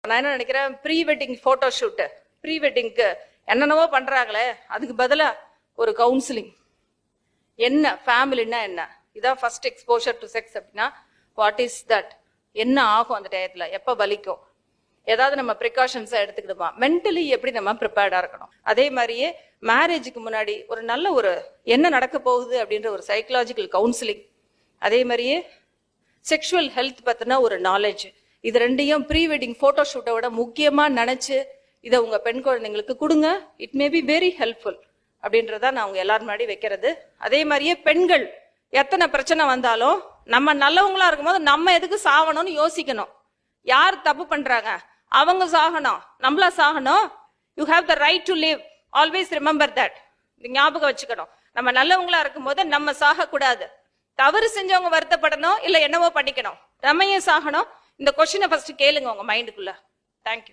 நான் என்ன நினைக்கிறேன், pre wedding photo shoot, pre வெட்டிங்க்கு என்னென்னவோ பண்றாங்களே, அதுக்கு பதிலா ஒரு கவுன்சிலிங். என்ன ஃபேமிலின்னா என்ன, இதான் ஃபர்ஸ்ட் எக்ஸ்போஷர் டு செக்ஸ் அப்படின்னா வாட் இஸ் தட், என்ன ஆகும் அந்த டயத்துல, எப்ப வலிக்கும், ஏதாவது நம்ம ப்ரிகாஷன்ஸா எடுத்துக்கிடுமா, மென்டலி எப்படி நம்ம ப்ரிப்பேர்டா இருக்கணும். அதே மாதிரியே மேரேஜுக்கு முன்னாடி ஒரு நல்ல ஒரு என்ன நடக்க போகுது அப்படின்ற ஒரு சைக்கலாஜிக்கல் கவுன்சிலிங், அதே மாதிரியே செக்ஷுவல் ஹெல்த் பத்தின ஒரு நாலேஜ், இது ரெண்டையும் ப்ரீ வெட்டிங் போட்டோ ஷூட்டை விட முக்கியமா நினைச்சு இதை உங்க பெண் குழந்தைங்களுக்கு கொடுங்க. It may be very helpful அப்படின்றத நான் உங்க எல்லாரும் முன்னாடி வைக்கிறது. அதே மாதிரியே பெண்கள் எத்தனை பிரச்சனை வந்தாலும் நம்ம நல்லவங்களா இருக்கும்போது நம்ம எதுக்கு சாகணும்னு யோசிக்கணும். யார் தப்பு பண்றாங்க, அவங்க சாகணும், நம்மளா சாகணும். You have the right to live, always remember that. ஞாபகம் வச்சுக்கணும், நம்ம நல்லவங்களா இருக்கும்போது நம்ம சாக கூடாது. தவறு செஞ்சவங்க வருத்தப்படணும், இல்ல என்னவோ பண்ணிக்கணும், நம்ம ஏன் சாகணும். இந்த கொஸ்டினை ஃபர்ஸ்ட் கேளுங்க உங்க மைண்டுக்குள்ள. தேங்க்யூ.